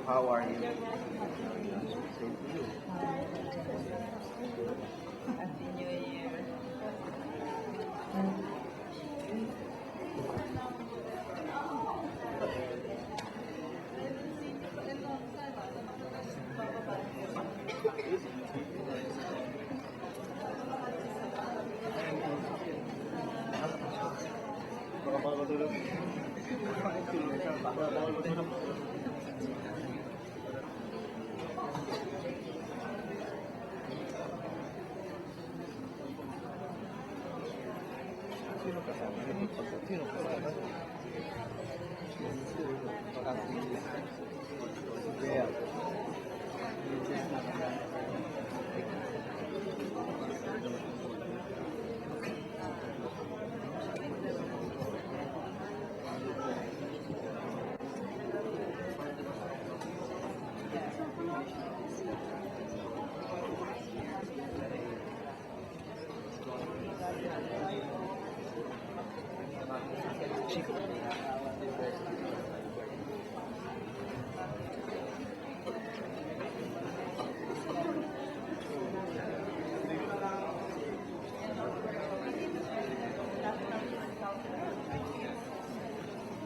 How are you? Same to you. Happy New Year. Sino kasama? Sino kasama? Kaya,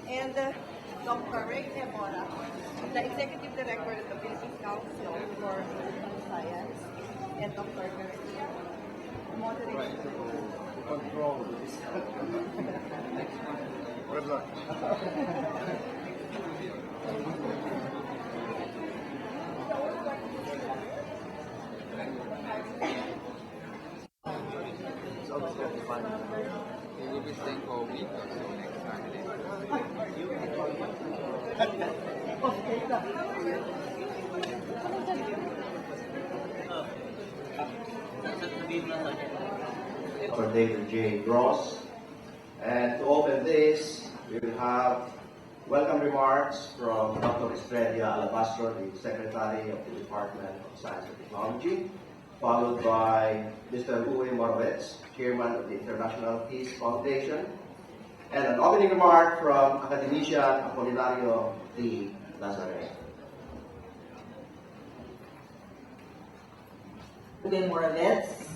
And Dr. Ray Mora, the Executive Director of the Philippine Council for Science, and Dr. Garcia, right, moderator. to control this. Good luck. It's always going to be fun. We will be staying for a week or so next Saturday. Dr. David J. Gross. And to open this, we will have welcome remarks from Dr. Estrella Alabastro, the Secretary of the Department of Science and Technology, followed by Mr. Uwe Morawetz, Chairman of the International Peace Foundation, and an opening remark from Academician Apolinario D. Lazare. Uwe Morawetz,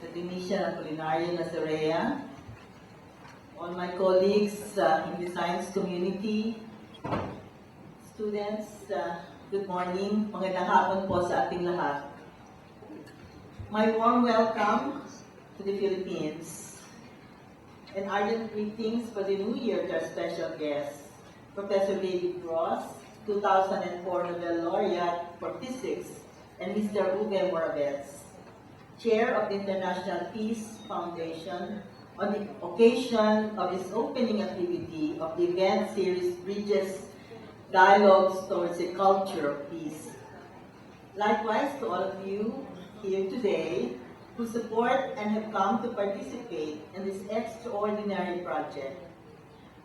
Academician Apolinario Nazarea, all my colleagues in the science community, students, good morning, magandang hapon po sa ating lahat. My warm welcome to the Philippines and ardent greetings for the New Year to our special guest, Professor David Gross, 2004 Nobel Laureate for Physics, and Mr. Uwe Morawetz, Chair of the International Peace Foundation, on the occasion of his opening activity of the event series Bridges Dialogues Towards a Culture of Peace. Likewise to all of you here today who support and have come to participate in this extraordinary project.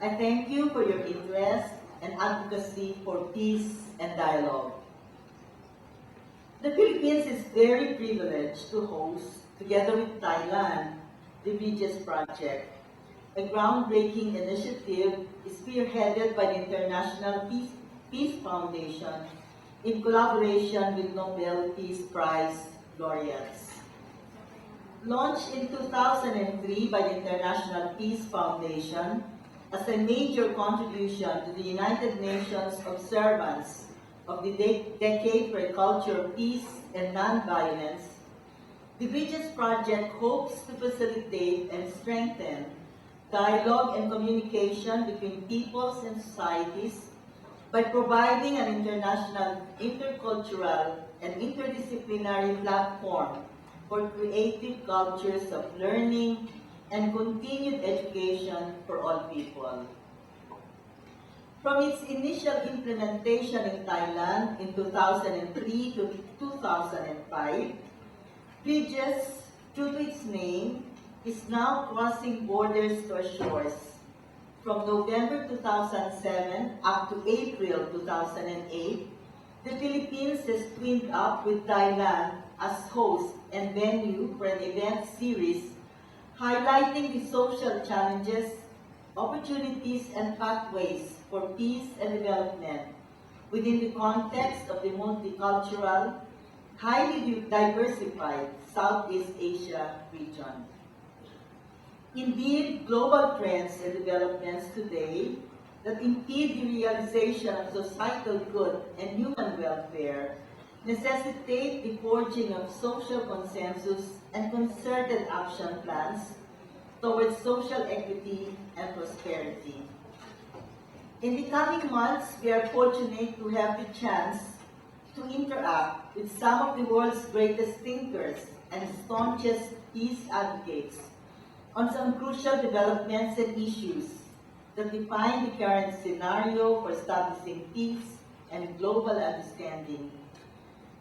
I thank you for your interest and advocacy for peace and dialogue. The Philippines is very privileged to host, together with Thailand, the Bridges Project, a groundbreaking initiative spearheaded by the International Peace Foundation in collaboration with Nobel Peace Prize laureates. Launched in 2003 by the International Peace Foundation as a major contribution to the United Nations observance of the Decade for a Culture of Peace and Nonviolence, the Bridges Project hopes to facilitate and strengthen dialogue and communication between peoples and societies by providing an international, intercultural, and interdisciplinary platform for creative cultures of learning and continued education for all people. From its initial implementation in Thailand in 2003 to 2005, Bridges, true to its name, is now crossing borders to our shores. From November 2007 up to April 2008, the Philippines has teamed up with Thailand as host and venue for an event series highlighting the social challenges, opportunities, and pathways for peace and development within the context of the multicultural, highly diversified Southeast Asia region. Indeed, global trends and developments today that impede the realization of societal good and human welfare necessitate the forging of social consensus and concerted action plans towards social equity and prosperity. In the coming months, we are fortunate to have the chance to interact with some of the world's greatest thinkers and staunchest peace advocates on some crucial developments and issues that define the current scenario for establishing peace and global understanding.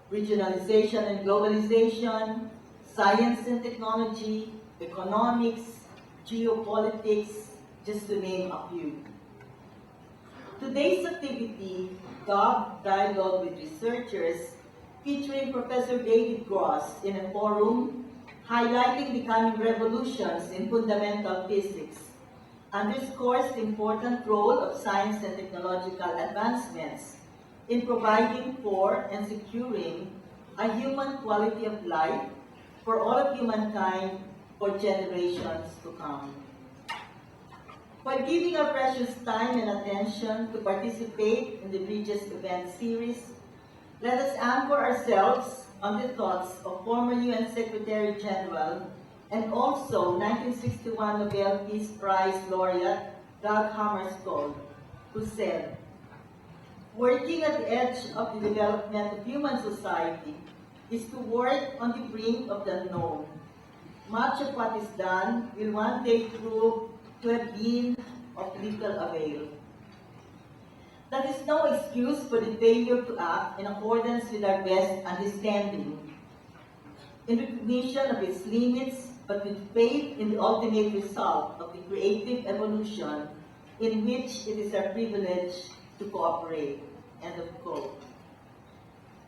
Regionalization and globalization, science and technology, economics, geopolitics, just to name a few. Today's activity, dubbed Dialogue with Researchers, featuring Professor David Gross in a forum highlighting the coming revolutions in fundamental physics, underscores the important role of science and technological advancements in providing for and securing a human quality of life for all of humankind for generations to come. While giving our precious time and attention to participate in the Bridges event series, let us anchor ourselves on the thoughts of former UN Secretary General and also 1961 Nobel Peace Prize laureate Dag Hammarskjöld, who said, "Working at the edge of the development of human society is to work on the brink of the unknown. Much of what is done will one day prove to have been of little avail." That is no excuse for the failure to act in accordance with our best understanding, in recognition of its limits, but with faith in the ultimate result of the creative evolution in which it is our privilege to cooperate. End of quote.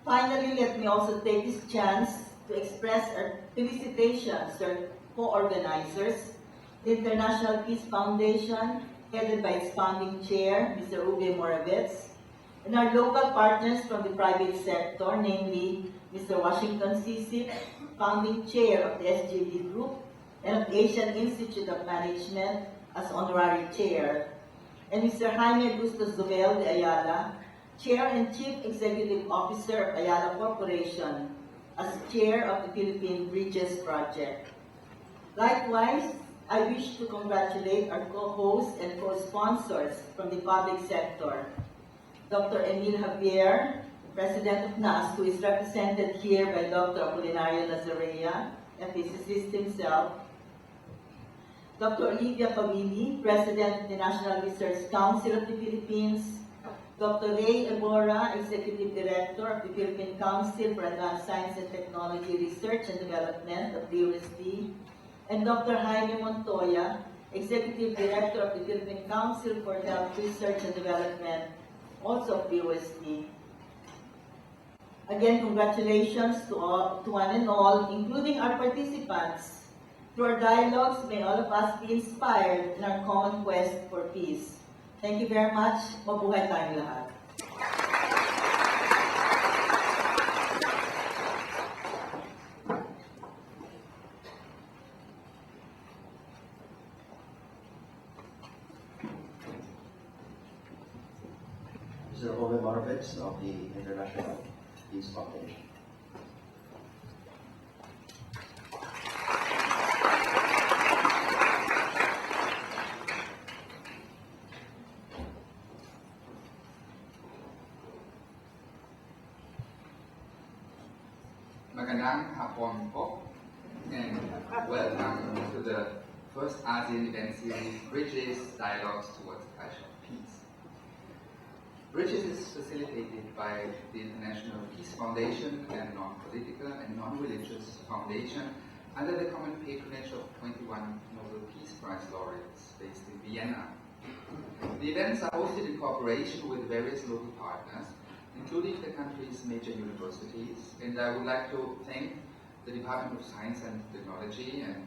Finally, let me also take this chance to express our felicitations to our co-organizers, the International Peace Foundation, headed by its founding chair, Mr. Uwe Morawetz, and our local partners from the private sector, namely Mr. Washington Sisip, founding chair of the SJD Group, and of the Asian Institute of Management as honorary chair, and Mr. Jaime Augusto Zobel de Ayala, chair and chief executive officer of Ayala Corporation, as chair of the Philippine Bridges Project. Likewise, I wish to congratulate our co-hosts and co-sponsors from the public sector, Dr. Emil Javier, President of NAS, who is represented here by Dr. Apolinario Nazarea, a physicist himself, Dr. Olivia Pawili, President of the National Research Council of the Philippines, Dr. Ray Ebora, Executive Director of the Philippine Council for Advanced Science and Technology Research and Development of the USD, and Dr. Jaime Montoya, Executive Director of the Philippine Council for Health Research and Development, also of the USD. Again, congratulations to one and all, including our participants. Through our dialogues, may all of us be inspired in our common quest for peace. Thank you very much. Mabuhay tayong lahat. Mr. Uwe Morawetz of the International Peace Foundation. Magandang hapon po, and welcome to the first ASEAN event series, Bridges, Dialogues Towards a Culture of Peace. Bridges is facilitated by the International Peace Foundation and non-political and non-religious foundation under the common patronage of 21 Nobel Peace Prize laureates based in Vienna. The events are hosted in cooperation with various local partners, including the country's major universities, and I would like to thank the Department of Science and Technology and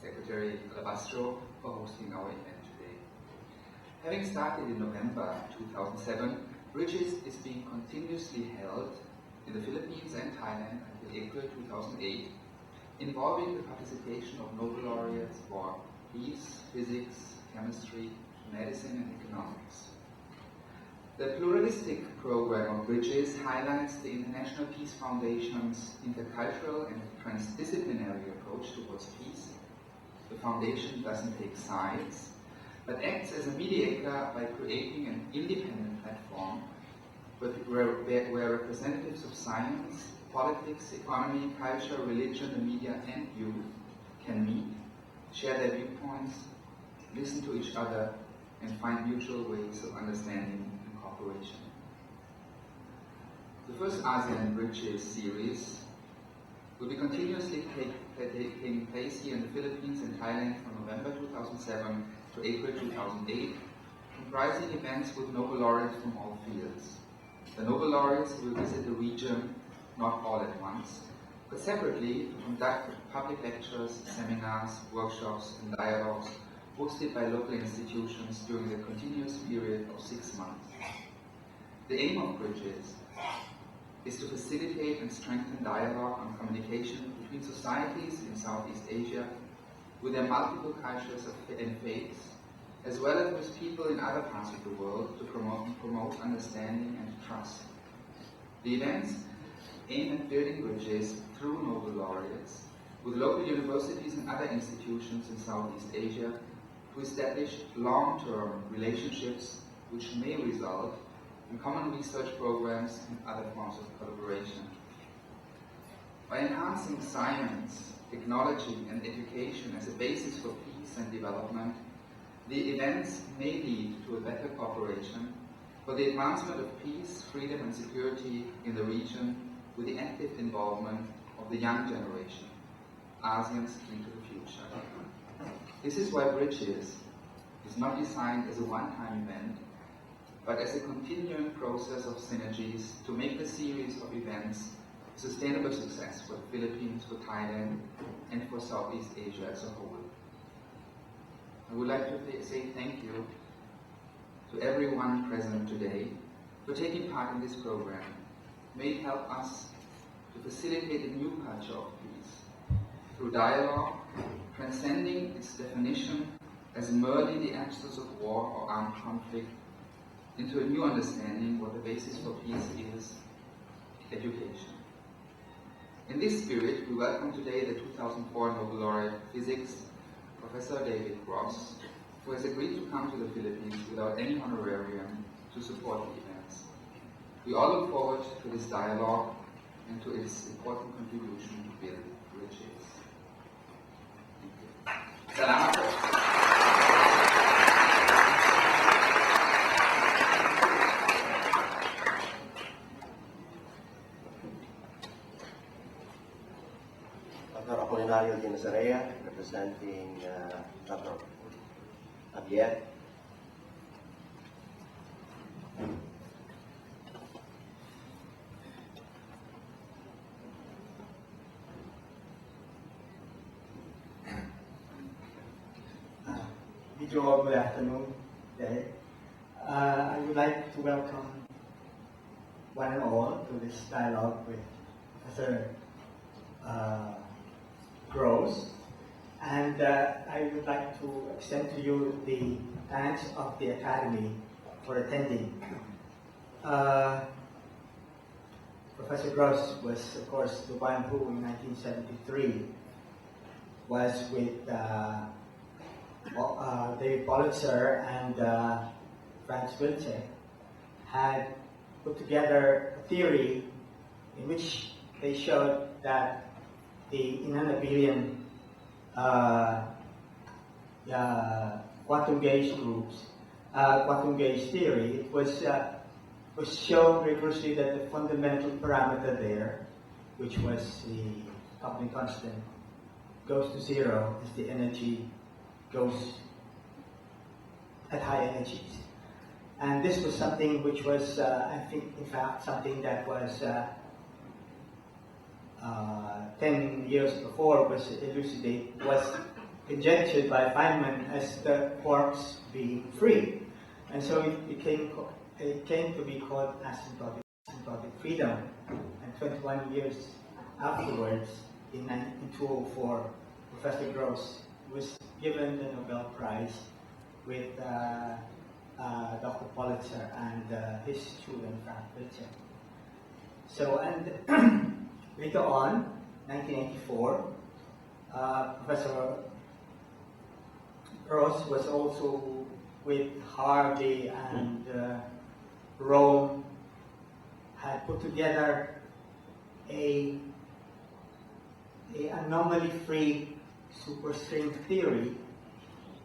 Secretary Alabastro for hosting our event today. Having started in November 2007, Bridges is being continuously held in the Philippines and Thailand until April 2008, involving the participation of Nobel laureates for peace, physics, chemistry, medicine, and economics. The pluralistic program of Bridges highlights the International Peace Foundation's intercultural and transdisciplinary approach towards peace. The foundation doesn't take sides, but acts as a mediator by creating an independent platform where representatives of science, politics, economy, culture, religion, the media, and youth can meet, share their viewpoints, listen to each other, and find mutual ways of understanding and cooperation. The first ASEAN Bridges series will be continuously taking place here in the Philippines and Thailand from November 2007 to April 2008, comprising events with Nobel laureates from all fields. The Nobel laureates will visit the region not all at once, but separately to conduct public lectures, seminars, workshops, and dialogues hosted by local institutions during the continuous period of 6 months. The aim of Bridges is to facilitate and strengthen dialogue on communication between societies in Southeast Asia with their multiple cultures and faiths, as well as with people in other parts of the world to promote understanding and trust. The events aim at building bridges through Nobel laureates with local universities and other institutions in Southeast Asia to establish long-term relationships which may result in common research programs and other forms of collaboration. By enhancing science, technology, and education as a basis for peace and development, the events may lead to a better cooperation for the advancement of peace, freedom, and security in the region with the active involvement of the young generation, ASEAN's key to the future. This is why Bridges is not designed as a one-time event, but as a continuing process of synergies to make the series of events a sustainable success for the Philippines, for Thailand, and for Southeast Asia as a whole. I would like to say thank you to everyone present today for taking part in this program. May it help us to facilitate a new culture of peace through dialogue, transcending its definition as merely the absence of war or armed conflict, into a new understanding what the basis for peace is: education. In this spirit, we welcome today the 2004 Nobel laureate Physics, Professor David Ross, who has agreed to come to the Philippines without any honorarium to support the events. We all look forward to this dialogue and to its important contribution to build bridges. Salamat po. Dr. Apolinario de Nazarea, representing Dr. Abiet. Good afternoon, today. I would like to welcome one and all to this dialogue with Professor Gross, and I would like to extend to you the thanks of the Academy for attending. Professor Gross was, of course, the one who in 1973 was with David Politzer and Franz Wilczek had put together a theory in which they showed that the inanabelian quantum gauge groups, quantum gauge theory, it was shown rigorously that the fundamental parameter there, which was the coupling constant, goes to zero as the energy goes at high energies. And this was something which was, I think, in fact, something that was 10 years before was conjectured by Feynman as the quarks being free. And so it became it came to be called asymptotic freedom. And 21 years afterwards, in 2004, Professor Gross was given the Nobel Prize with Dr. Pulitzer and his student Frank Wilczek. So, and later on, 1984, Professor Gross was also with Harvey and Rome, had put together a anomaly-free superstring theory,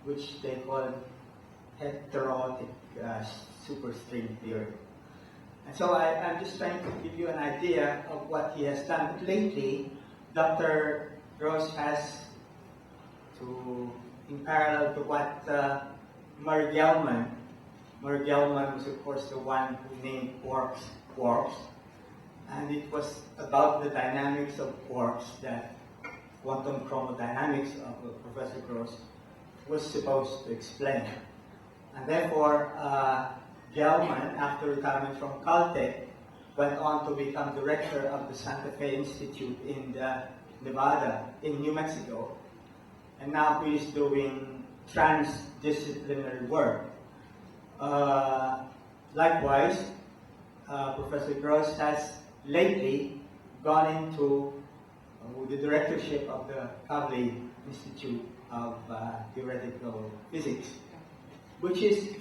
which they call heterotic superstring theory. And so I'm just trying to give you an idea of what he has done. Lately, Dr. Gross has, in parallel to what Murray Gell-Mann was of course the one who named quarks, and it was about the dynamics of quarks that quantum chromodynamics of Professor Gross was supposed to explain. And therefore, Gell-Mann, after retirement from Caltech, went on to become director of the Santa Fe Institute in New Mexico. And now he is doing transdisciplinary work. Likewise, Professor Gross has lately gone into the directorship of the Kavli Institute of Theoretical Physics, which is,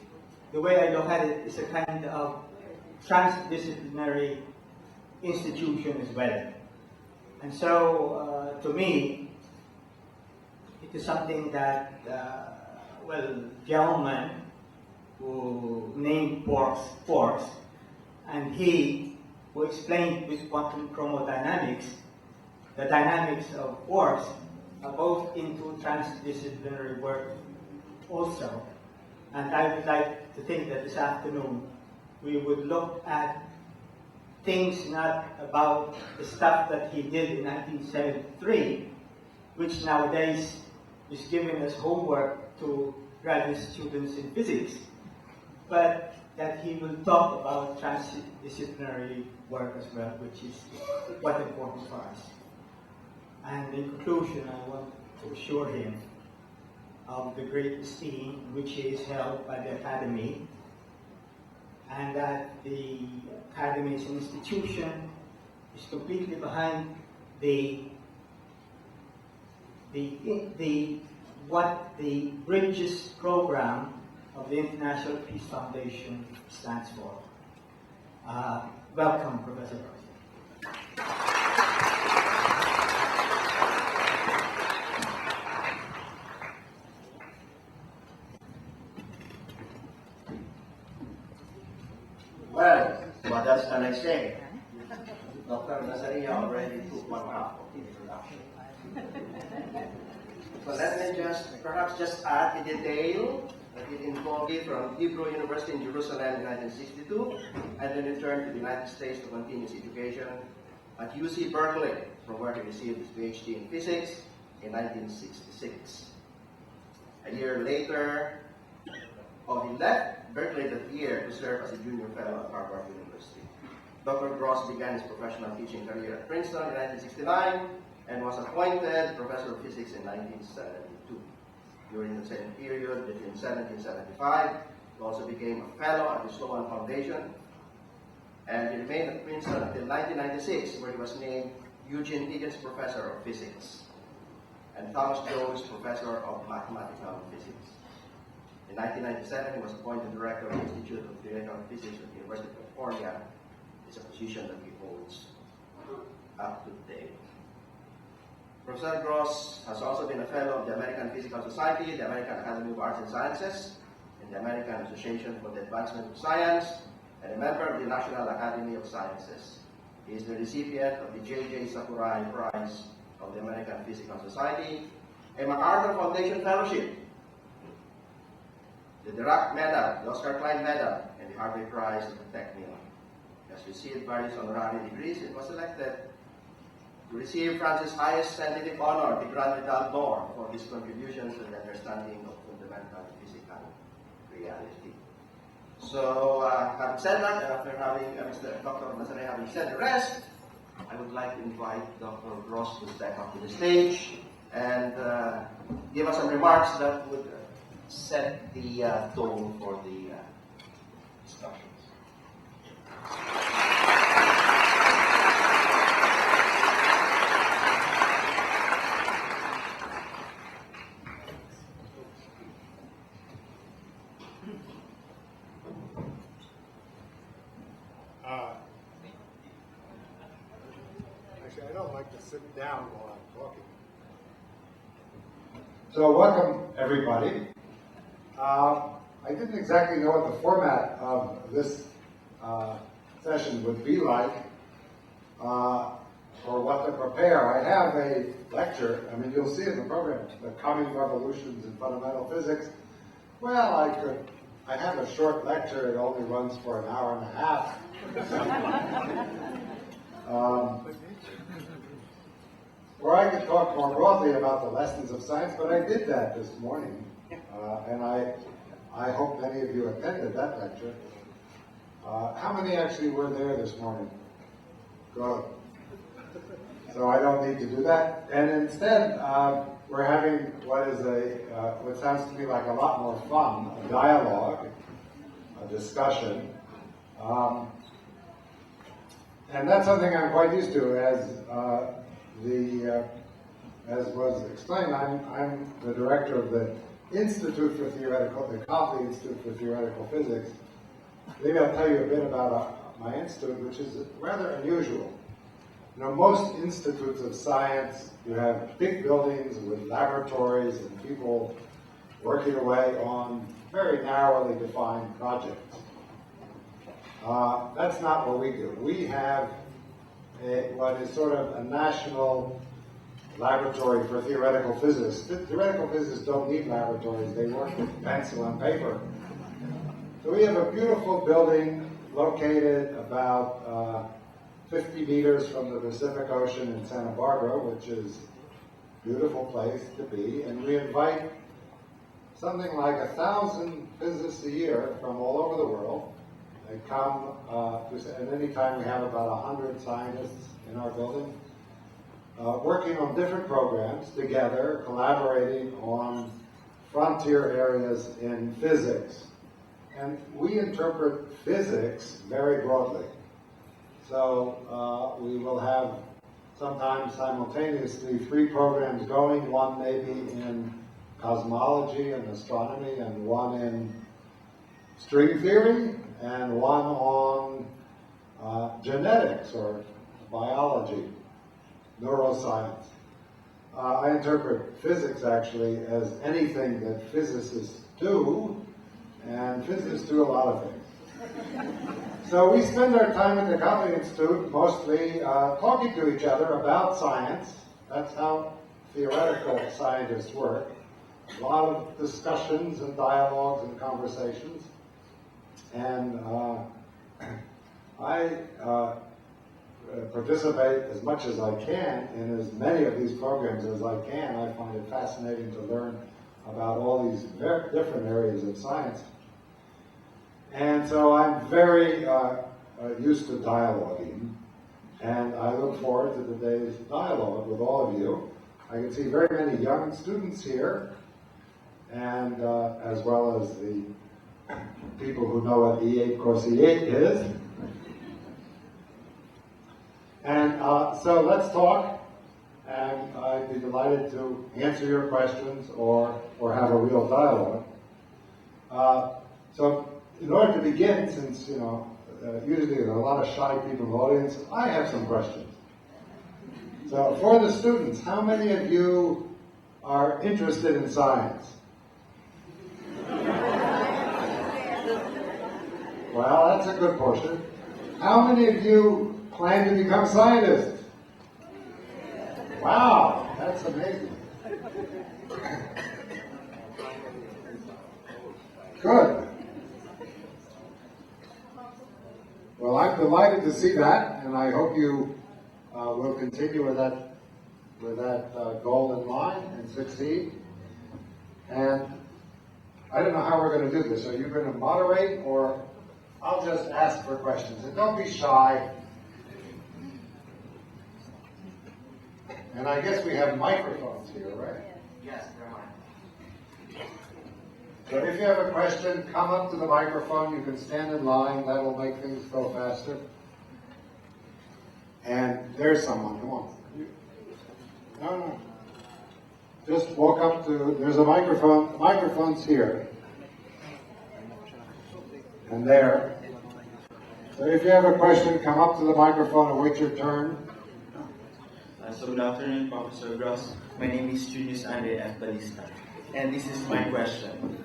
the way I look at it, is a kind of transdisciplinary institution as well. And so, to me, it is something that, Gell-Mann, who named quarks, and he, who explained with quantum chromodynamics, the dynamics of quarks, are both into transdisciplinary work also. And I would like to think that this afternoon we would look at things not about the stuff that he did in 1973, which nowadays is given as homework to graduate students in physics, but that he will talk about transdisciplinary work as well, which is quite important for us. And in conclusion, I want to assure him of the great esteem which he is held by the Academy, and that the Academy as an institution is completely behind what the Bridges program of the International Peace Foundation stands for. Welcome, Professor Gross. Well, what else can I say? Dr. Nazaria already took one half of the introduction. So let me perhaps just add a detail that it involved from Hebrew University in Jerusalem in 1962, and then returned to the United States to continue his education at UC Berkeley, from where he received his PhD in physics in 1966. A year later, he left Berkeley that year to serve as a junior fellow at Harvard University. Dr. Gross began his professional teaching career at Princeton in 1969 and was appointed professor of physics in 1972. During the same period, between 1775, he also became a fellow at the Sloan Foundation, and he remained at Princeton until 1996, where he was named Eugene Higgins Professor of Physics and Thomas Jones Professor of Mathematical Physics. In 1997, he was appointed director of the Institute of Theoretical Physics at the University of California. It's a position that he holds up to date. Professor Gross has also been a fellow of the American Physical Society, the American Academy of Arts and Sciences, and the American Association for the Advancement of Science, and a member of the National Academy of Sciences. He is the recipient of the J.J. Sakurai Prize of the American Physical Society, a MacArthur Foundation Fellowship, the Dirac Medal, the Oscar Klein Medal, and the Harvey Prize of the Technion. He has received various honorary degrees and was elected to receive France's highest scientific honor, the Grand Medal d'Or, for his contributions to the understanding of fundamental physical reality. So, having said that, and after having Mr. Dr. Nazare having said the rest, I would like to invite Dr. Ross to step up to the stage and give us some remarks that would set the tone for the discussions. Actually, I don't like to sit down while I'm talking. So welcome, everybody. I didn't exactly know what the format of this session would be like, or what to prepare. I have a lecture, I mean, you'll see in the program, The Coming Revolutions in Fundamental Physics. Well, I have a short lecture, it only runs for an hour and a half. Or I could talk more broadly about the lessons of science, but I did that this morning, and I hope many of you attended that lecture. How many actually were there this morning? Good. So I don't need to do that. And instead, we're having what is what sounds to me like a lot more fun, a dialogue, a discussion. And that's something I'm quite used to. As was explained, I'm the director of the Institute for Theoretical, the Copley Institute for Theoretical Physics. Maybe I'll tell you a bit about my institute, which is rather unusual. You know, most institutes of science, you have big buildings with laboratories and people working away on very narrowly defined projects. That's not what we do. We have what is sort of a national laboratory for theoretical physicists. Theoretical physicists don't need laboratories. They work with pencil and paper. So we have a beautiful building located about 50 meters from the Pacific Ocean in Santa Barbara, which is a beautiful place to be. And we invite something like 1,000 physicists a year from all over the world. They come, at any time we have about 100 scientists in our building, working on different programs together, collaborating on frontier areas in physics. And we interpret physics very broadly. So we will have sometimes simultaneously 3 programs going, one maybe in cosmology and astronomy, and one in string theory, and one on genetics or biology, neuroscience. I interpret physics actually as anything that physicists do, and physicists do a lot of things. So we spend our time at the Copley Institute mostly talking to each other about science. That's how theoretical scientists work. A lot of discussions and dialogues and conversations. And I participate as much as I can in as many of these programs as I can. I find it fascinating to learn about all these very different areas of science. And so I'm very used to dialoguing, and I look forward to the day's dialogue with all of you. I can see very many young students here, and as well as the people who know what E8 cross E8 is. And so let's talk, and I'd be delighted to answer your questions or have a real dialogue. So in order to begin, since, you know, usually there are a lot of shy people in the audience, I have some questions. So for the students, how many of you are interested in science? Well, that's a good portion. How many of you plan to become scientists? Wow, that's amazing. Good. Well, I'm delighted to see that, and I hope you will continue with that goal in mind and succeed. And I don't know how we're going to do this. Are you going to moderate, or I'll just ask for questions. And don't be shy. And I guess we have microphones here, right? Yes, there are. So if you have a question, come up to the microphone. You can stand in line. That'll make things go faster. And there's someone. Come on. No. Just walk up to, there's a microphone. The microphone's here. And there. So if you have a question, come up to the microphone and wait your turn. So good afternoon, Professor Gross. My name is Junius Andre F. Balista, and this is my question.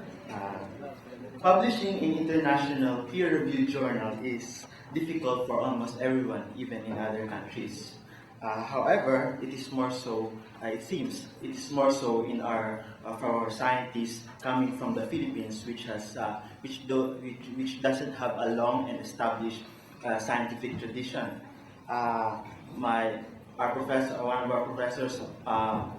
Publishing in international peer-reviewed journal is difficult for almost everyone, even in other countries. However, it is more so, it seems, it is more so in for our scientists coming from the Philippines, which doesn't have a long and established scientific tradition. One of our professors,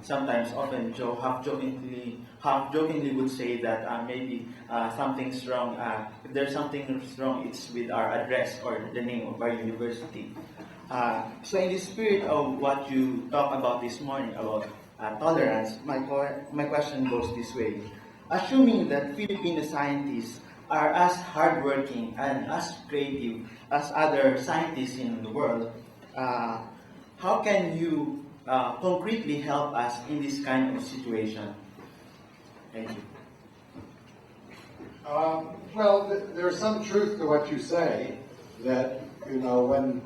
sometimes often half jokingly would say that maybe something's wrong. If there's something wrong, it's with our address or the name of our university. So in the spirit of what you talked about this morning about tolerance, my question goes this way. Assuming that Filipino scientists are as hardworking and as creative as other scientists in the world, how can you concretely help us in this kind of situation? Thank you. Well, there's some truth to what you say, that, when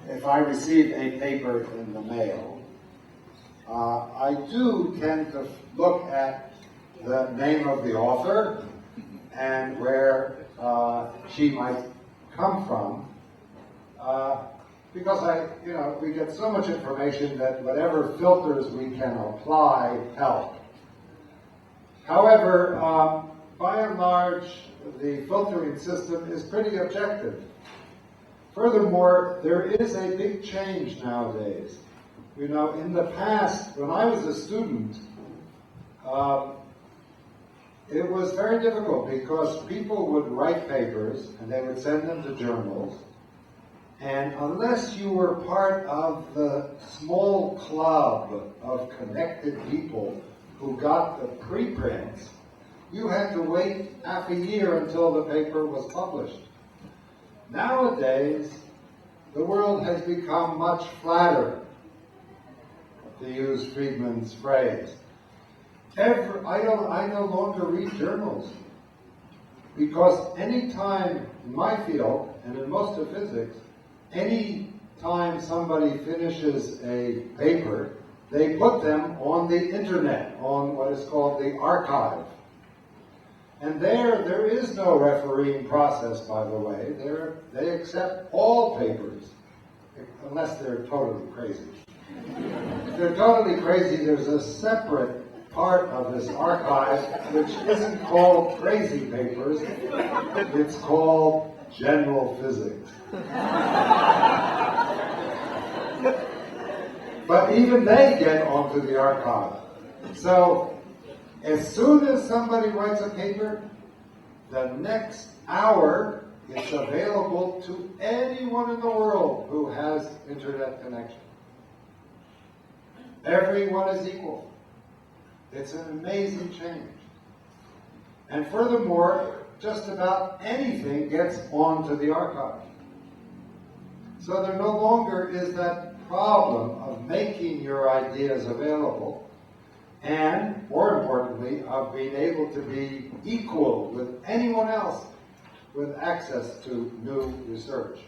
if I receive a paper in the mail, I do tend to look at the name of the author and where she might come from, because we get so much information that whatever filters we can apply help. However, by and large, the filtering system is pretty objective. Furthermore, there is a big change nowadays. In the past, when I was a student, it was very difficult because people would write papers and they would send them to journals. And unless you were part of the small club of connected people who got the preprints, you had to wait half a year until the paper was published. Nowadays, the world has become much flatter, to use Friedman's phrase. I no longer read journals, because any time in my field, and in most of physics, any time somebody finishes a paper, they put them on the internet, on what is called the archive. And there is no refereeing process, by the way. They accept all papers, unless they're totally crazy. If they're totally crazy, there's a separate part of this archive which isn't called crazy papers, it's called general physics. But even they get onto the archive. So, as soon as somebody writes a paper, the next hour it's available to anyone in the world who has internet connection. Everyone is equal. It's an amazing change. And furthermore, just about anything gets onto the archive. So there no longer is that problem of making your ideas available, and, more importantly, of being able to be equal with anyone else with access to new research.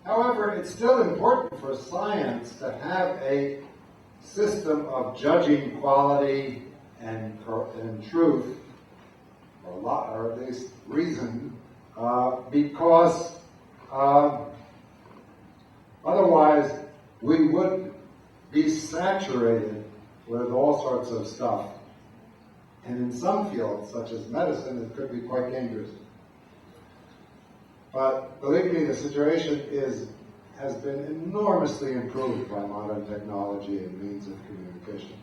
However, it's still important for science to have a system of judging quality and truth, or at least reason, because otherwise we would be saturated with all sorts of stuff. And in some fields, such as medicine, it could be quite dangerous. But believe me, the situation has been enormously improved by modern technology and means of communication.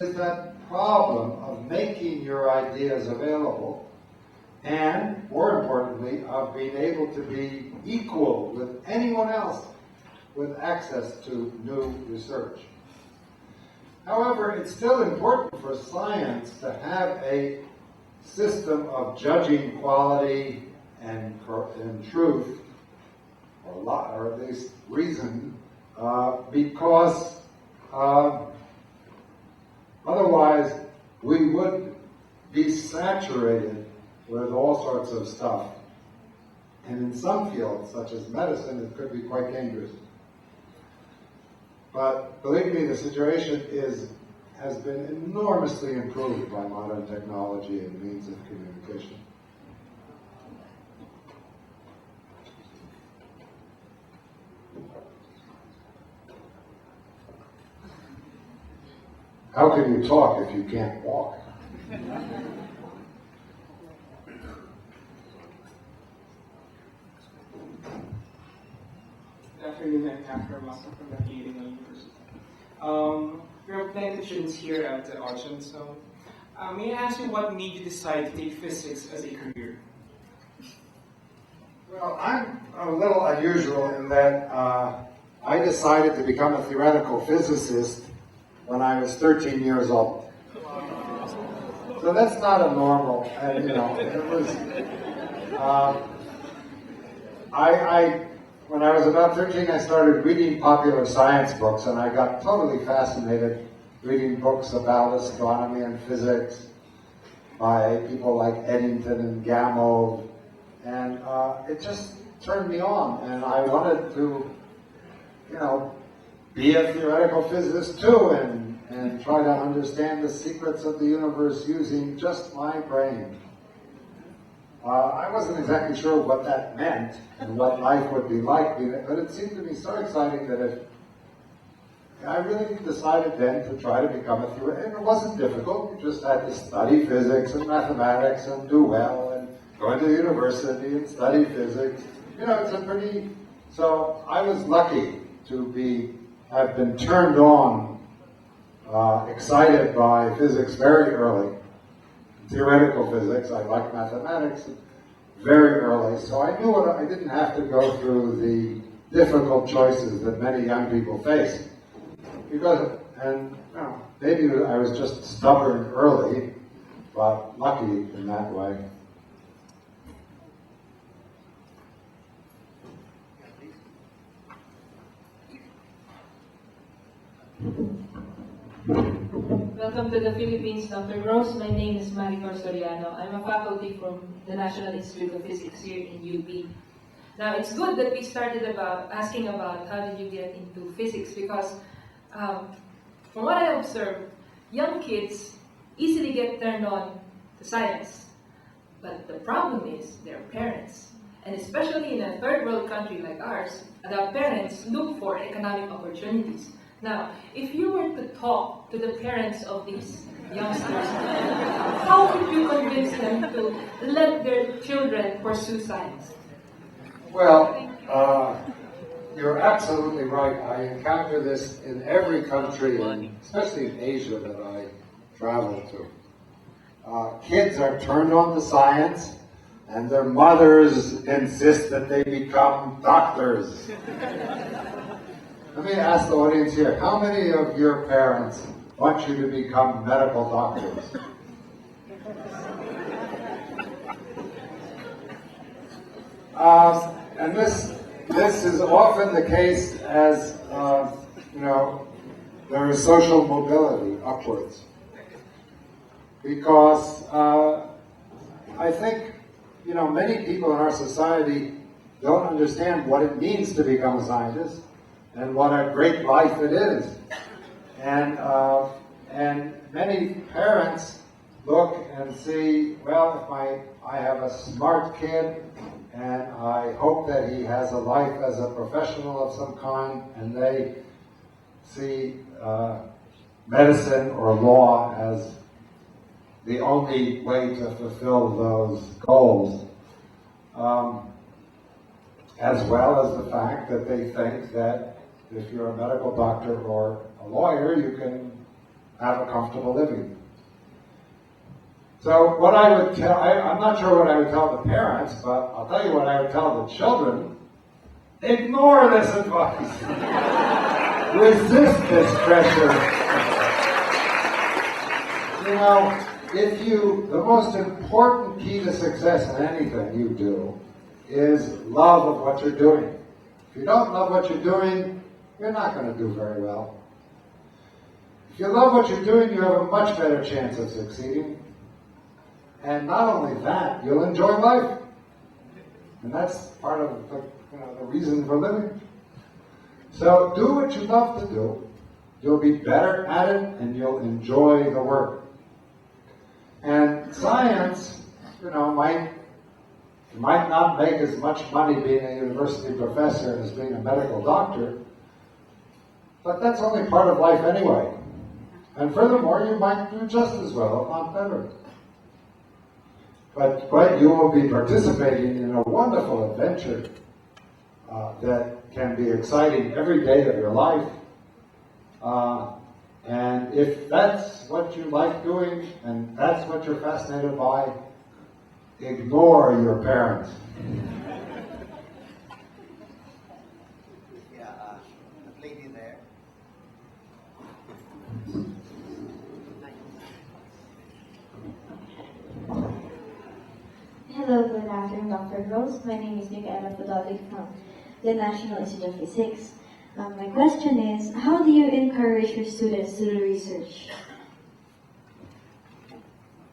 is that problem of making your ideas available and, more importantly, of being able to be equal with anyone else with access to new research. However, it's still important for science to have a system of judging quality and truth, or at least reason, because otherwise we would be saturated with all sorts of stuff. And in some fields, such as medicine, it could be quite dangerous. But believe me, the situation has been enormously improved by modern technology and means of communication. How can you talk if you can't walk? Good afternoon, I'm Dr. Masa from the University. We have plenty of students here at the audition, so may I ask you what made you decide to take physics as a career? Well, I'm a little unusual in that I decided to become a theoretical physicist when I was 13 years old. So that's not a normal, it was, when I was about 13, I started reading popular science books, and I got totally fascinated reading books about astronomy and physics by people like Eddington and Gamow, and it just turned me on, and I wanted to, be a theoretical physicist too, and try to understand the secrets of the universe using just my brain. I wasn't exactly sure what that meant and what life would be like, but it seemed to me so exciting that I really decided then to try to become a theoretical. And it wasn't difficult. You just had to study physics and mathematics and do well and go into university and study physics. So I was lucky to have been turned on, excited by physics very early. Theoretical physics, I like mathematics very early, so I knew I didn't have to go through the difficult choices that many young people face. Maybe I was just stubborn early, but lucky in that way. Welcome to the Philippines, Dr. Rose. My name is Maricor Soriano. I'm a faculty from the National Institute of Physics here in UP. Now, it's good that we started asking about how did you get into physics, because from what I observed, young kids easily get turned on to science. But the problem is their parents. And especially in a third world country like ours, the parents look for economic opportunities. Now, if you were to talk to the parents of these youngsters, how could you convince them to let their children pursue science? Well, you're absolutely right. I encounter this in every country, especially in Asia that I travel to. Kids are turned on to science, and their mothers insist that they become doctors. Let me ask the audience here, how many of your parents want you to become medical doctors? And this is often the case as, there is social mobility upwards. Because I think, many people in our society don't understand what it means to become a scientist and what a great life it is. And many parents look and see, well, if I have a smart kid, and I hope that he has a life as a professional of some kind, and they see medicine or law as the only way to fulfill those goals, as well as the fact that they think that if you're a medical doctor or a lawyer, you can have a comfortable living. So what I would tell, I'm not sure what I would tell the parents, but I'll tell you what I would tell the children. Ignore this advice. Resist this pressure. You know, the most important key to success in anything you do is love of what you're doing. If you don't love what you're doing, you're not going to do very well. If you love what you're doing, you have a much better chance of succeeding. And not only that, you'll enjoy life. And that's part of the reason for living. So do what you love to do. You'll be better at it and you'll enjoy the work. And science, might not make as much money being a university professor as being a medical doctor, but that's only part of life anyway. And furthermore, you might do just as well, if not better. But you will be participating in a wonderful adventure that can be exciting every day of your life. And if that's what you like doing and that's what you're fascinated by, ignore your parents. Yeah, that lady there. Hello, good afternoon, Dr. Rose. My name is Micaela Fudolic from the National Institute of Physics. My question is, how do you encourage your students to do research?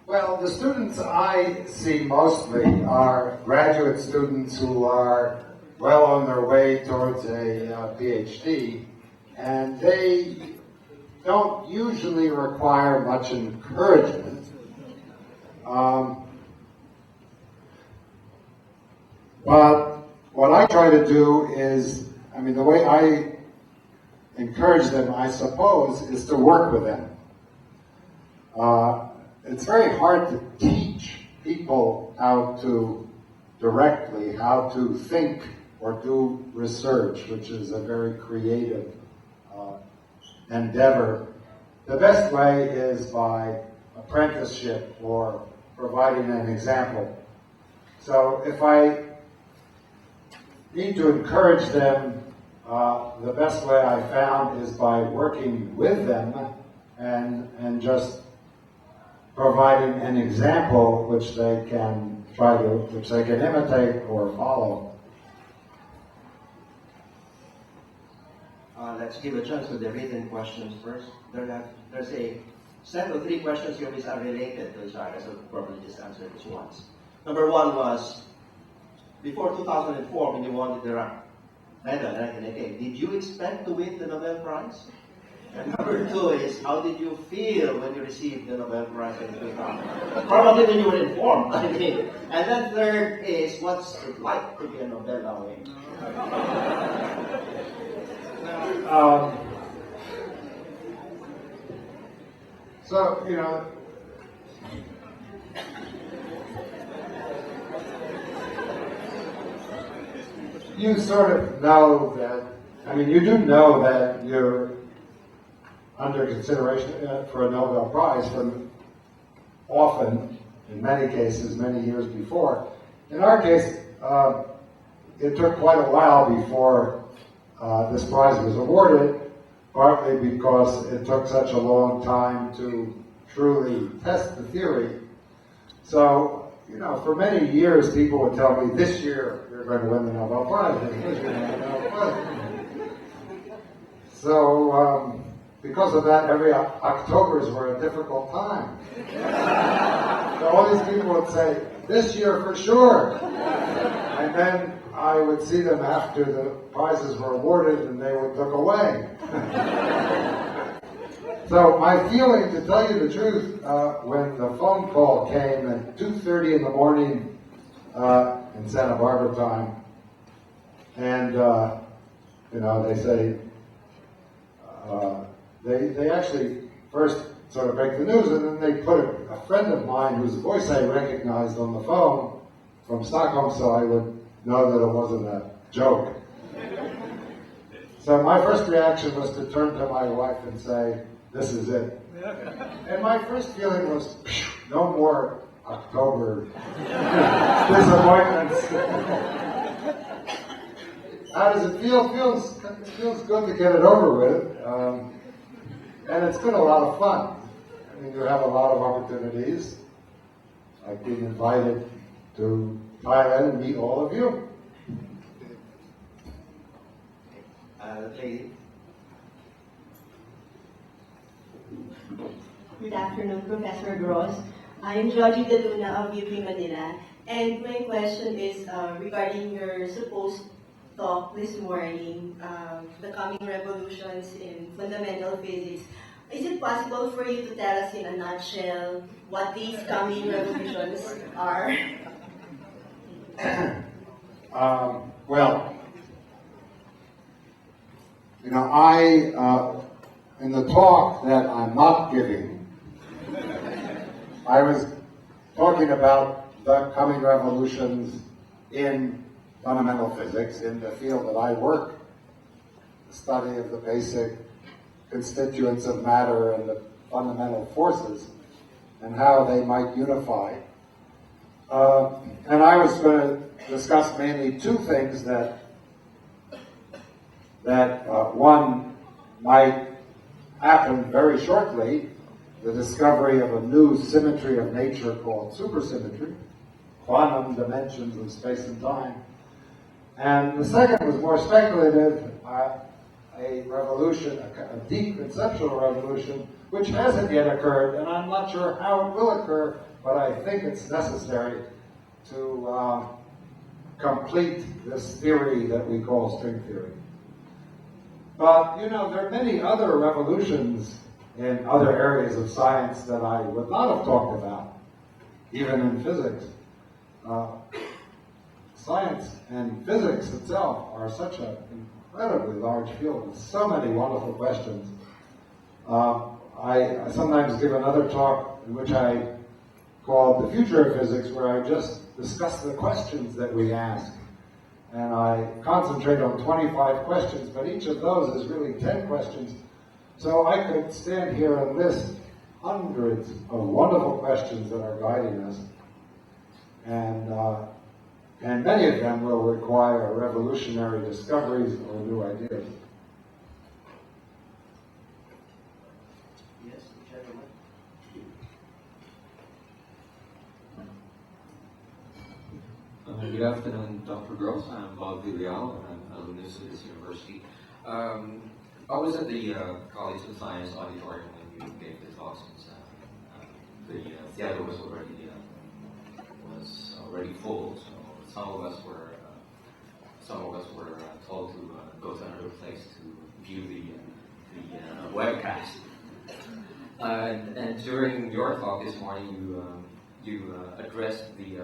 Well, the students I see mostly are graduate students who are well on their way towards a PhD, and they don't usually require much encouragement. But what I try to do is, the way I encourage them, I suppose, is to work with them. It's very hard to teach people how to think or do research, which is a very creative endeavor. The best way is by apprenticeship or providing an example. So if I need to encourage them, the best way I found is by working with them and just providing an example which they can imitate or follow. Let's give a chance to the written questions first. There's a set of 3 questions here which are related to each other, so probably just answer this once. Number 1 was, before 2004, when you won the medal in 1988, did you expect to win the Nobel Prize? And number 2 is, how did you feel when you received the Nobel Prize in 2000? Probably when you were informed, I mean. And then third is, what's it like to be a Nobel laureate? So, you sort of know that, you do know that you're under consideration for a Nobel Prize from often, in many cases, many years before. In our case, it took quite a while before this prize was awarded, partly because it took such a long time to truly test the theory. So, for many years people would tell me, this year you're going to win the Nobel Prize. This year you're going to win the Nobel Prize. So, because of that, every Octobers were a difficult time. So all these people would say, this year for sure. And then I would see them after the prizes were awarded and they would look away. So my feeling, to tell you the truth, when the phone call came at 2:30 in the morning in Santa Barbara time, and they say, they actually first sort of break the news, and then they put a friend of mine whose voice I recognized on the phone from Stockholm, so I would know that it wasn't a joke. So my first reaction was to turn to my wife and say, this is it. And my first feeling was, no more October disappointments. How does it feel? It feels good to get it over with. And it's been a lot of fun. I mean, you have a lot of opportunities. I've been invited to Thailand and meet all of you. Lady. Good afternoon, Professor Gross. I'm Georgie De Luna of UP Manila, and my question is regarding your supposed talk this morning, the coming revolutions in fundamental physics. Is it possible for you to tell us in a nutshell what these coming revolutions are? Well, you know, in the talk that I'm not giving, I was talking about the coming revolutions in fundamental physics, in the field that I work, the study of the basic constituents of matter and the fundamental forces, and how they might unify. And I was going to discuss mainly two things that one might happen very shortly, the discovery of a new symmetry of nature called supersymmetry, quantum dimensions of space and time. And the second was more speculative, a revolution, a deep conceptual revolution, which hasn't yet occurred, and I'm not sure how it will occur, but I think it's necessary to complete this theory that we call string theory. But, you know, there are many other revolutions in other areas of science that I would not have talked about, even in physics. Science and physics itself are such an incredibly large field with so many wonderful questions. I sometimes give another talk in which I call The Future of Physics, where I just discuss the questions that we ask. And I concentrate on 25 questions, but each of those is really 10 questions. So I could stand here and list hundreds of wonderful questions that are guiding us. And many of them will require revolutionary discoveries or new ideas. Yes, gentlemen. Good afternoon, Dr. Gross. I'm Bob Villial, and I'm an alumnus of this university. I was at the College of Science auditorium when you gave the talk, since the theater was already full. So some of us were told to go to another place to view the webcast. And during your talk this morning, you addressed the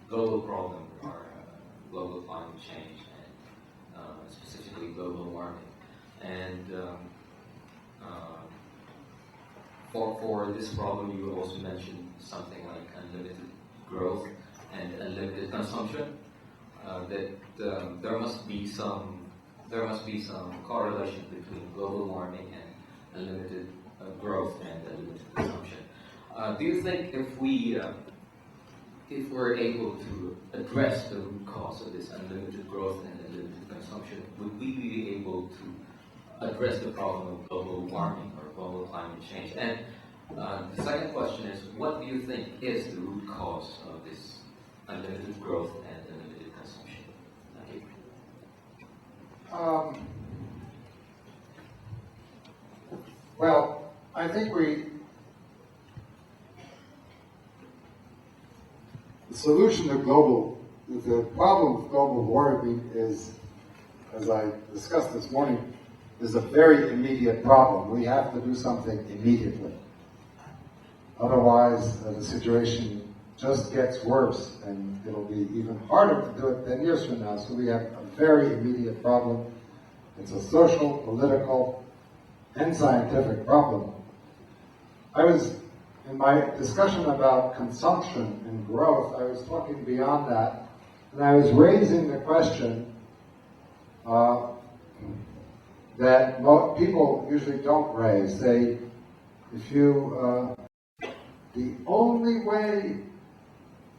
global problem, or global climate change, and specifically global warming. And for this problem, you also mentioned something like unlimited growth and unlimited consumption. That there must be some correlation between global warming and unlimited growth and unlimited consumption. Do you think if we're able to address the root cause of this unlimited growth and unlimited consumption, would we be able to address the problem of global warming or global climate change? And the second question is, what do you think is the root cause of this unlimited growth and unlimited consumption? Thank you. Well, I think the solution to the problem of global warming is, as I discussed this morning, is a very immediate problem. We have to do something immediately. Otherwise, the situation just gets worse, and it'll be even harder to do it 10 years from now. So we have a very immediate problem. It's a social, political, and scientific problem. In my discussion about consumption and growth, I was talking beyond that, and I was raising the question that people usually don't raise. If you, the only way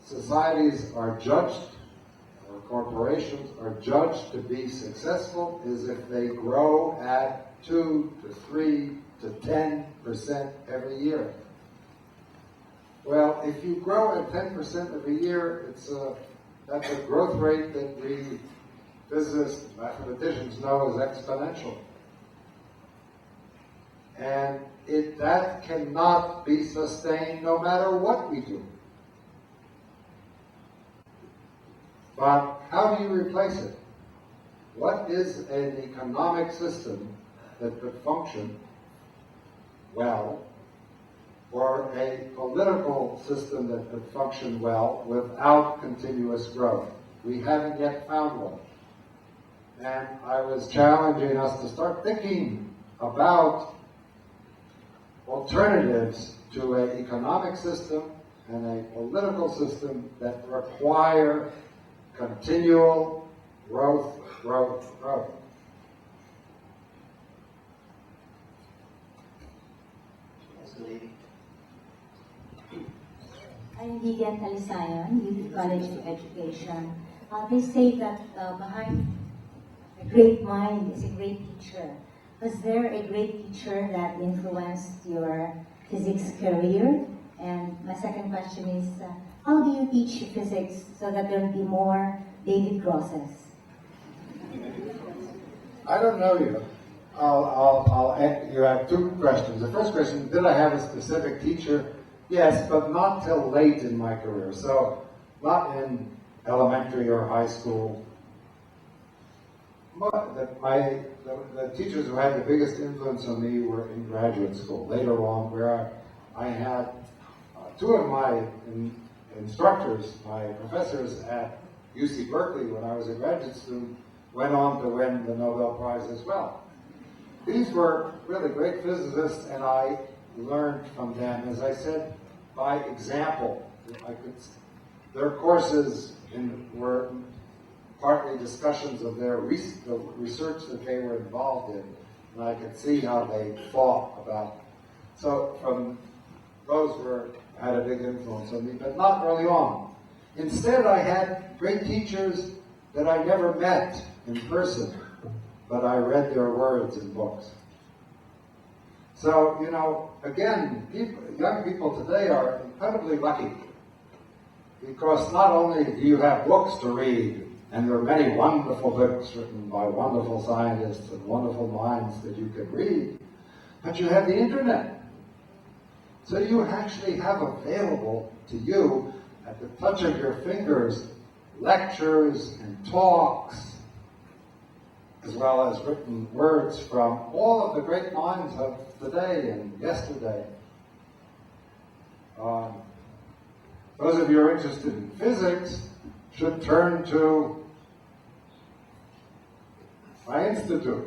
societies are judged, or corporations are judged to be successful, is if they grow at 2 to 3 to 10% every year. Well, if you grow at 10% every year, that's a growth rate that we physicists, mathematicians know is exponential. And that cannot be sustained no matter what we do. But how do you replace it? What is an economic system that could function well, or a political system that could function well without continuous growth? We haven't yet found one. And I was challenging us to start thinking about alternatives to an economic system and a political system that require continual growth, growth, growth. Yes, lady. I'm Vivian Talisayon, UP College of Education. They say that behind a great mind is a great teacher. Was there a great teacher that influenced your physics career? And my second question is, how do you teach physics so that there will be more David Grosses? I don't know you. You have two questions. The first question, did I have a specific teacher? Yes, but not till late in my career. So not in elementary or high school. But the teachers who had the biggest influence on me were in graduate school. Later on, where I had two of my instructors, my professors at UC Berkeley when I was a graduate student, went on to win the Nobel Prize as well. These were really great physicists, and I learned from them, as I said, by example. Their courses were partly discussions of the research that they were involved in, and I could see how they thought about. So those had a big influence on me, but not early on. Instead, I had great teachers that I never met in person, but I read their words in books. So, again, young people today are incredibly lucky, because not only do you have books to read, and there are many wonderful books written by wonderful scientists and wonderful minds that you can read, but you have the internet. So you actually have available to you, at the touch of your fingers, lectures and talks, as well as written words from all of the great minds of today and yesterday. Those of you who are interested in physics should turn to my institute,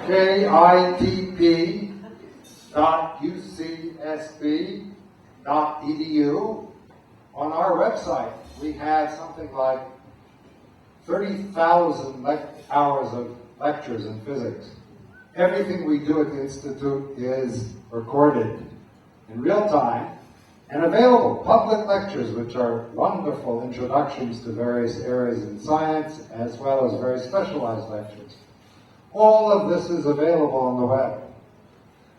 kitp.ucsb.edu. On our website, we have something like 30,000 hours of lectures in physics. Everything we do at the Institute is recorded in real time and available. Public lectures, which are wonderful introductions to various areas in science, as well as very specialized lectures. All of this is available on the web.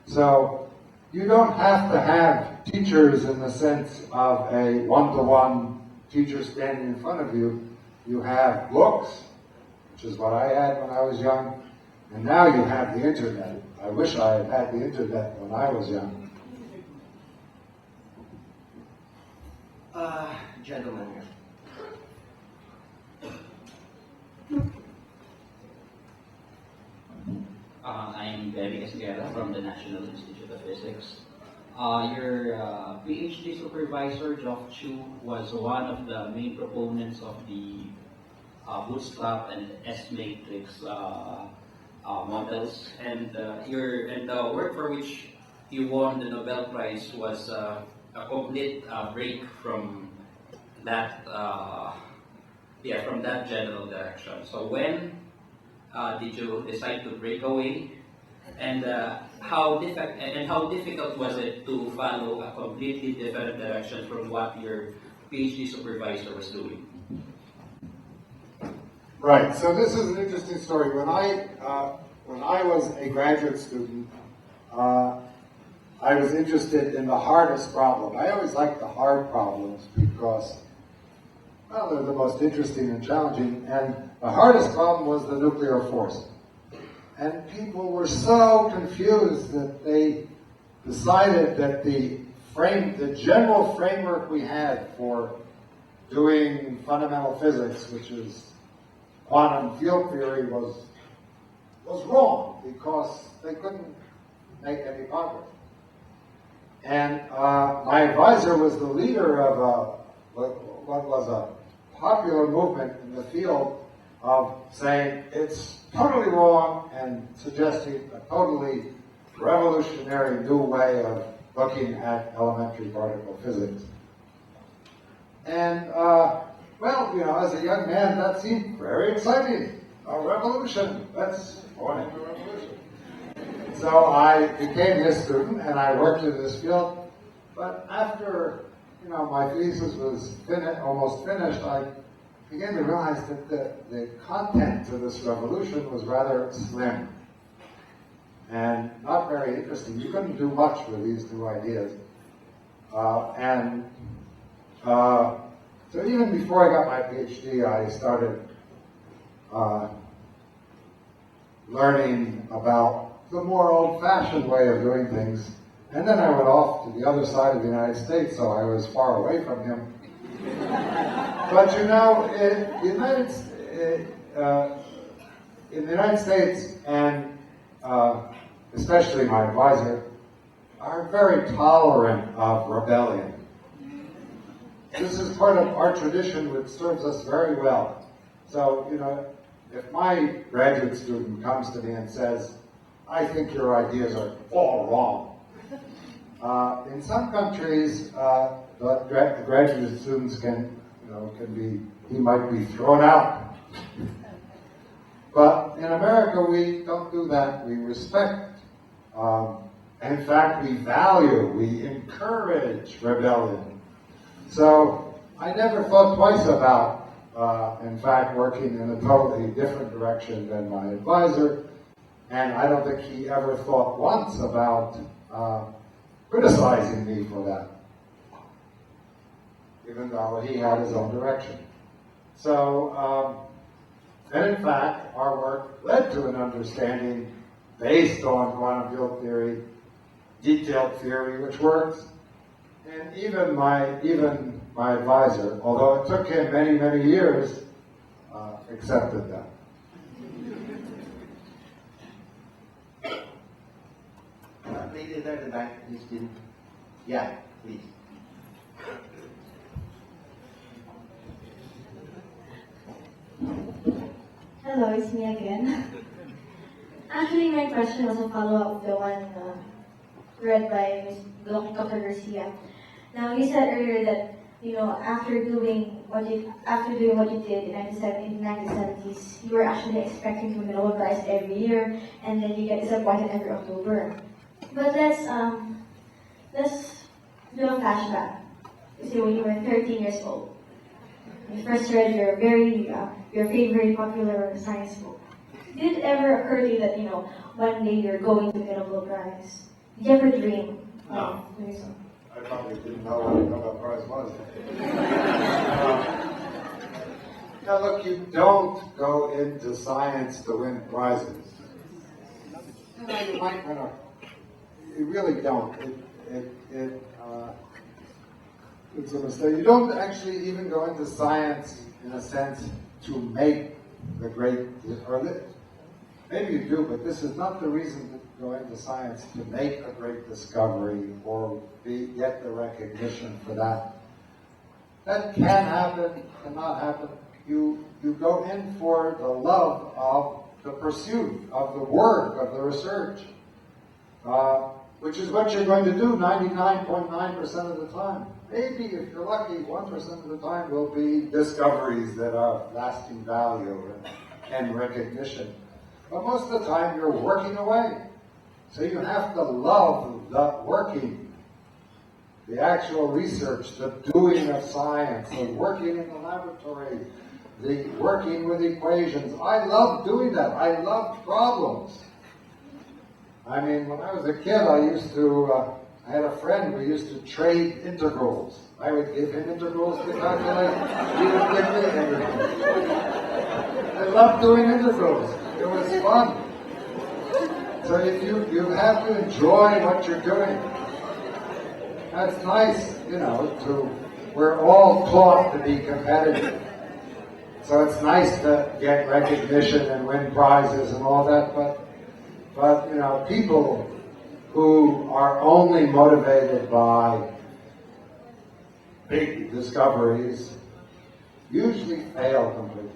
So you don't have to have teachers in the sense of a one-to-one teacher standing in front of you. You have books, which is what I had when I was young, and now you have the internet. I wish I had had the internet when I was young. Gentleman here. I'm Debbie Esguerra from the National Institute of Physics. Your PhD supervisor, Geoff Chu, was one of the main proponents of the bootstrap and S-matrix models, and the work for which you won the Nobel Prize was a complete break from that general direction. So when did you decide to break away And how difficult was it to follow a completely different direction from what your PhD supervisor was doing? Right. So this is an interesting story. When I was a graduate student, I was interested in the hardest problem. I always like the hard problems because, well, they're the most interesting and challenging. And the hardest problem was the nuclear force. And people were so confused that they decided that the general framework we had for doing fundamental physics, which is quantum field theory, was wrong because they couldn't make any progress. And my advisor was the leader of what was a popular movement in the field of saying it's totally wrong and suggesting a totally revolutionary new way of looking at elementary particle physics. And, well, you know, as a young man, that seemed very exciting. A revolution. Let's go into a revolution. So I became his student and I worked in this field. But after, you know, my thesis was almost finished, I began to realize that the content to this revolution was rather slim and not very interesting. You couldn't do much with these new ideas. So even before I got my PhD, I started learning about the more old-fashioned way of doing things. And then I went off to the other side of the United States, so I was far away from him. But you know, in the United States, and especially my advisor, are very tolerant of rebellion. This is part of our tradition which serves us very well. So, you know, if my graduate student comes to me and says, I think your ideas are all wrong. In some countries, the graduate students he might be thrown out. But in America, we don't do that. We respect. In fact, we value, we encourage rebellion. So I never thought twice about, in fact, working in a totally different direction than my advisor. And I don't think he ever thought once about criticizing me for that, even though he had his own direction. So, and in fact, our work led to an understanding based on quantum field theory, detailed theory, which works. And even my advisor, although it took him many, many years, accepted that. Lady there at the back, please. Yeah, please. Hello, it's me again. Actually, my question was a follow-up of the one read by Dr. Garcia. Now, you said earlier that, you know, after doing what you did in the 1970s, you were actually expecting to win the Nobel Prize every year, and then you get disappointed every October. But let's do a flashback. You see, when you were 13 years old, you first read your favorite popular science book. Did it ever occur to you that, you know, one day you're going to get a Nobel Prize? Did you ever dream of doing so? I probably didn't know what a Nobel Prize was. Now look, you don't go into science to win prizes. You know, you might win you really don't. It's a mistake. You don't actually even go into science in a sense to make the great, or maybe you do, but this is not the reason to go into science to make a great discovery or get the recognition for that. That can happen, cannot happen. You go in for the love of the pursuit, of the work, of the research, which is what you're going to do 99.9% of the time. Maybe, if you're lucky, 1% of the time will be discoveries that are of lasting value and recognition. But most of the time, you're working away. So you have to love the working, the actual research, the doing of science, the working in the laboratory, the working with equations. I love doing that. I love problems. I mean, when I was a kid, I had a friend who used to trade integrals. I would give him integrals to calculate. He would give me integrals. I love doing integrals. It was fun. So if you have to enjoy what you're doing. That's nice, we're all taught to be competitive. So it's nice to get recognition and win prizes and all that, but people who are only motivated by big discoveries usually fail completely.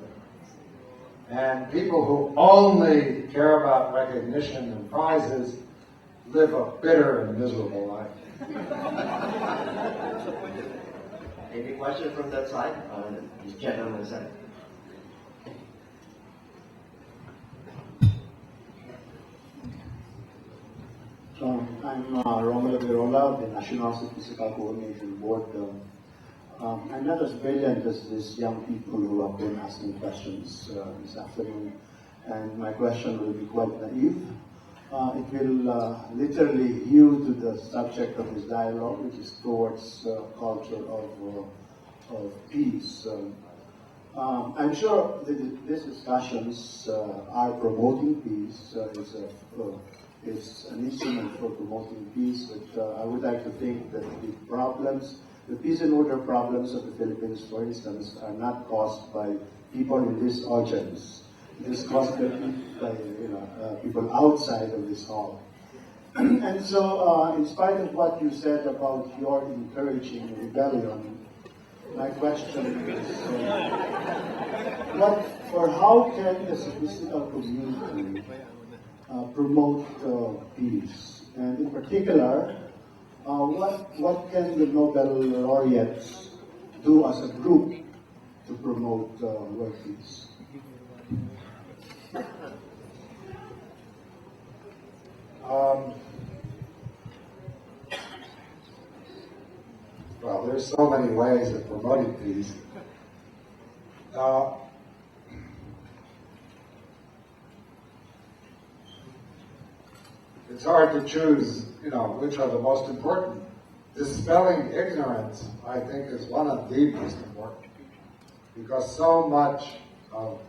And people who only care about recognition and prizes live a bitter and miserable life. Any question from that side? This gentleman side. I'm Romulo Virola of the National Statistical Coordination Board. I'm not as brilliant as these young people who have been asking questions this afternoon, and my question will be quite naive. It will literally hew to the subject of this dialogue, which is towards culture of peace. I'm sure that these discussions are promoting peace. It's an instrument for promoting peace, but I would like to think that the peace and order problems of the Philippines, for instance, are not caused by people in this audience. It is caused by people outside of this hall. And so, in spite of what you said about your encouraging rebellion, my question is, how can the statistical community promote peace? And in particular, what can the Nobel Laureates do as a group to promote world peace? Well, there's so many ways of promoting peace. It's hard to choose, which are the most important. Dispelling ignorance, I think, is one of the most important, because so much of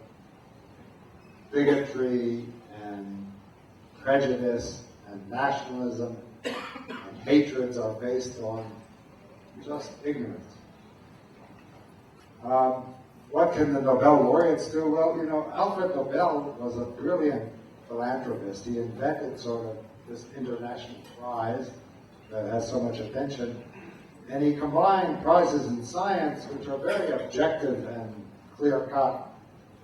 bigotry and prejudice and nationalism and hatreds are based on just ignorance. What can the Nobel laureates do? Well, Alfred Nobel was a brilliant philanthropist. He invented sort of this international prize that has so much attention. And he combined prizes in science, which are very objective and clear-cut,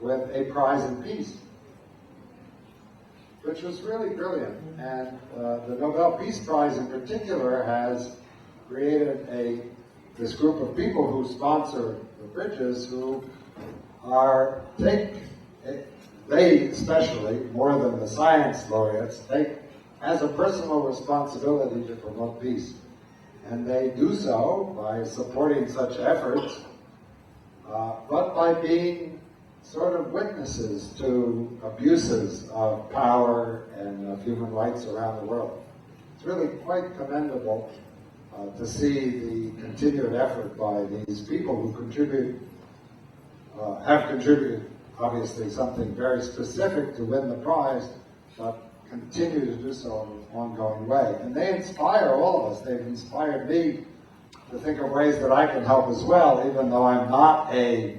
with a prize in peace, which was really brilliant. And the Nobel Peace Prize in particular has created this group of people who sponsor the bridges, who they especially, more than the science laureates, take as a personal responsibility to promote peace. And they do so by supporting such efforts, but by being sort of witnesses to abuses of power and of human rights around the world. It's really quite commendable to see the continued effort by these people who have contributed, obviously, something very specific to win the prize, but continue to do so in an ongoing way. And they inspire all of us. They've inspired me to think of ways that I can help as well, even though I'm not a,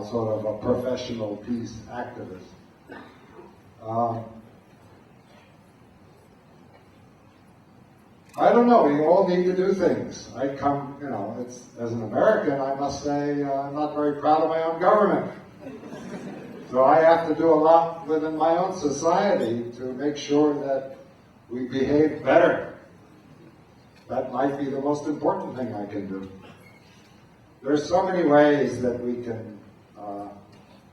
sort of a professional peace activist. I don't know, we all need to do things. As an American, I must say, I'm not very proud of my own government. So I have to do a lot within my own society to make sure that we behave better. That might be the most important thing I can do. There's so many ways that we can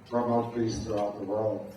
promote peace throughout the world.